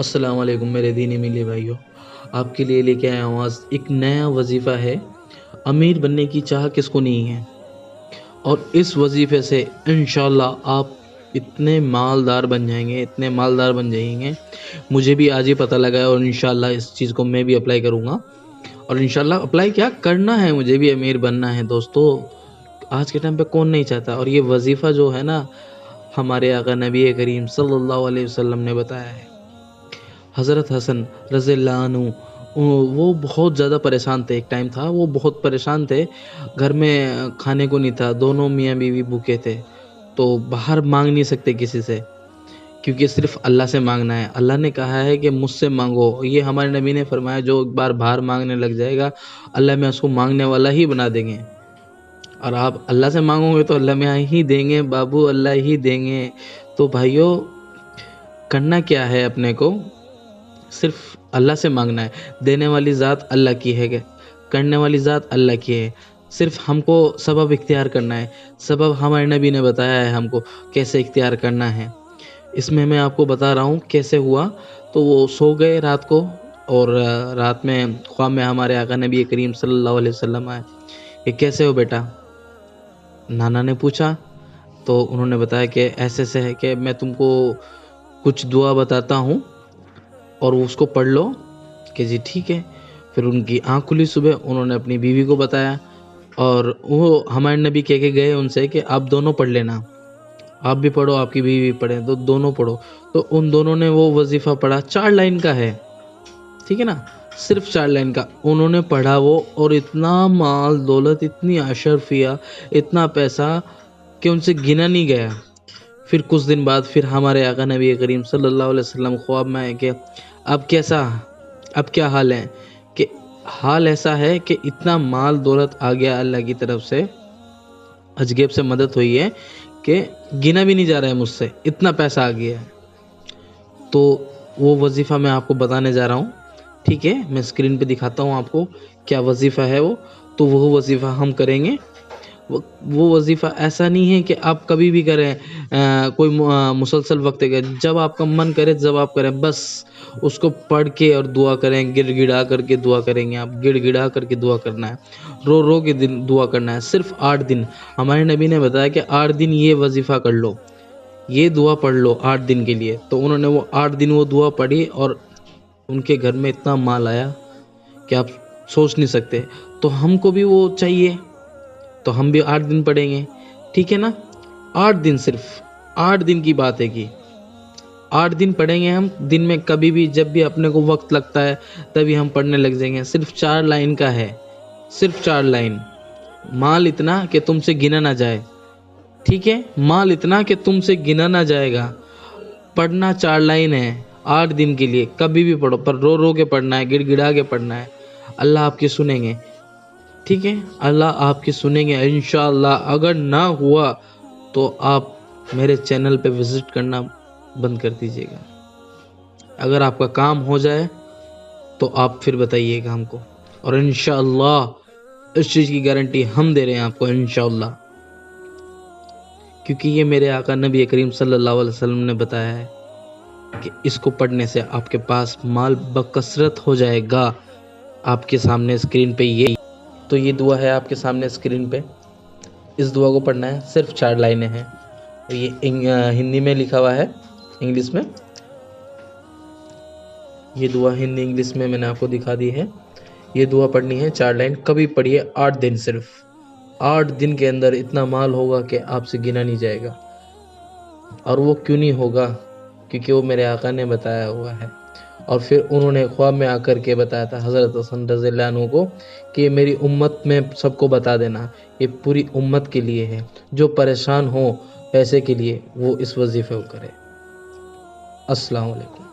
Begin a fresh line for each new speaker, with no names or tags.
السلام علیکم میرے دینی ملے بھائیوں، آپ کے لیے لے کے آیا ہوں آج ایک نیا وظیفہ ہے۔ امیر بننے کی چاہ کس کو نہیں ہے، اور اس وظیفے سے انشاءاللہ آپ اتنے مالدار بن جائیں گے، مجھے بھی آج ہی پتہ لگا ہے، اور انشاءاللہ اس چیز کو میں بھی اپلائی کروں گا، اور انشاءاللہ اپلائی کیا کرنا ہے، مجھے بھی امیر بننا ہے۔ دوستو، آج کے ٹائم پہ کون نہیں چاہتا، اور یہ وظیفہ جو ہے نا، ہمارے آقا نبی کریم صلی اللہ علیہ وسلم نے بتایا ہے۔ حضرت حسن رضی اللہ عنہ وہ بہت زیادہ پریشان تھے، ایک ٹائم تھا وہ بہت پریشان تھے، گھر میں کھانے کو نہیں تھا، دونوں میاں بیوی بھوکے تھے، تو باہر مانگ نہیں سکتے کسی سے، کیونکہ صرف اللہ سے مانگنا ہے۔ اللہ نے کہا ہے کہ مجھ سے مانگو، یہ ہمارے نبی نے فرمایا جو ایک بار باہر مانگنے لگ جائے گا، اللہ میں اس کو مانگنے والا ہی بنا دیں گے، اور آپ اللہ سے مانگو گے تو اللہ میں ہی دیں گے بابو، اللہ ہی دیں گے۔ تو بھائیو، کرنا کیا ہے، اپنے کو صرف اللہ سے مانگنا ہے، دینے والی ذات اللہ کی ہے، کرنے والی ذات اللہ کی ہے، صرف ہم کو سبب اختیار کرنا ہے۔ سبب ہمارے نبی نے بتایا ہے ہم کو کیسے اختیار کرنا ہے، اس میں آپ کو بتا رہا ہوں کیسے ہوا۔ تو وہ سو گئے رات کو، اور رات میں خواب میں ہمارے آقا نبی کریم صلی اللہ علیہ وسلم آئے کہ کیسے ہو بیٹا؟ نانا نے پوچھا تو انہوں نے بتایا کہ ایسے سے ہے کہ میں تم کو کچھ دعا بتاتا ہوں اور اس کو پڑھ لو، کہ جی ٹھیک ہے۔ پھر ان کی آنکھ کھلی صبح، انہوں نے اپنی بیوی کو بتایا، اور وہ ہمارے نبی کہہ کے گئے ان سے کہ آپ دونوں پڑھ لینا، آپ بھی پڑھو، آپ کی بیوی بھی پڑھے، تو دونوں پڑھو۔ تو ان دونوں نے وہ وظیفہ پڑھا، 4 لائن کا ہے، ٹھیک ہے نا، صرف 4 لائن کا انہوں نے پڑھا وہ، اور اتنا مال دولت، اتنی اشرفیہ، اتنا پیسہ کہ ان سے گنا نہیں گیا۔ پھر کچھ دن بعد پھر ہمارے آقا نبی کریم صلی اللہ علیہ وسلم خواب میں آئے کہ اب کیا حال ہے، کہ حال ایسا ہے کہ اتنا مال دولت آ گیا اللہ کی طرف سے، عجیب سے مدد ہوئی ہے کہ گنا بھی نہیں جا رہا ہے مجھ سے، اتنا پیسہ آ گیا ہے۔ تو وہ وظیفہ میں آپ کو بتانے جا رہا ہوں، ٹھیک ہے، میں اسکرین پہ دکھاتا ہوں آپ کو کیا وظیفہ ہے وہ۔ تو وہ وظیفہ ہم کریں گے۔ وہ وظیفہ ایسا نہیں ہے کہ آپ کبھی بھی کریں، کوئی مسلسل وقت ہے، جب آپ کا من کرے جب آپ کریں، بس اس کو پڑھ کے اور دعا کریں، گڑ گڑا کر کے دعا کریں گے، آپ گڑ گڑا کر کے دعا کرنا ہے، رو رو کے دعا کرنا ہے، صرف 8 دن۔ ہمارے نبی نے بتایا کہ 8 دن یہ وظیفہ کر لو، یہ دعا پڑھ لو 8 دن کے لیے۔ تو انہوں نے وہ 8 دن وہ دعا پڑھی، اور ان کے گھر میں اتنا مال آیا کہ آپ سوچ نہیں سکتے۔ تو ہم کو بھی وہ چاہیے، تو ہم بھی 8 دن پڑھیں گے، ٹھیک ہے نا، 8 دن، صرف 8 دن کی بات ہے کہ 8 دن پڑھیں گے ہم، دن میں کبھی بھی جب بھی اپنے کو وقت لگتا ہے تبھی ہم پڑھنے لگ جائیں گے۔ صرف 4 لائن کا ہے، صرف 4 لائن، مال اتنا کہ تم سے گنا نہ جائے، ٹھیک ہے، مال اتنا کہ تم سے گنا نہ جائے گا۔ پڑھنا 4 لائن ہے 8 دن کے لیے، کبھی بھی پڑھو، پر رو رو کے پڑھنا ہے، گڑ گڑا کے پڑھنا ہے، اللہ آپ کی سنیں گے، ٹھیک ہے، اللہ آپ کی سنیں گے انشاءاللہ۔ اگر نہ ہوا تو آپ میرے چینل پہ وزٹ کرنا بند کر دیجیے گا، اگر آپ کا کام ہو جائے تو آپ پھر بتائیے گا ہم کو، اور انشاءاللہ اس چیز کی گارنٹی ہم دے رہے ہیں آپ کو انشاءاللہ، کیونکہ یہ میرے آقا نبی کریم صلی اللہ علیہ وسلم نے بتایا ہے کہ اس کو پڑھنے سے آپ کے پاس مال بکثرت ہو جائے گا۔ آپ کے سامنے اسکرین پہ یہ دعا ہے آپ کے سامنے اسکرین پہ، اس دعا کو پڑھنا ہے، صرف 4 لائنیں ہیں، یہ ہندی میں لکھا ہوا ہے، انگلش میں، یہ دعا ہندی انگلش میں نے آپ کو دکھا دی ہے۔ یہ دعا پڑھنی ہے 4 لائن، کبھی پڑھیے 8 دن، صرف 8 دن کے اندر اتنا مال ہوگا کہ آپ سے گنا نہیں جائے گا۔ اور وہ کیوں نہیں ہوگا؟ کیونکہ وہ میرے آقا نے بتایا ہوا ہے، اور پھر انہوں نے خواب میں آ کر کے بتایا تھا حضرت حسن رضی اللہ عنہ کو کہ میری امت میں سب کو بتا دینا، یہ پوری امت کے لیے ہے، جو پریشان ہو پیسے کے لیے وہ اس وظیفے کو کرے۔ السلام علیکم۔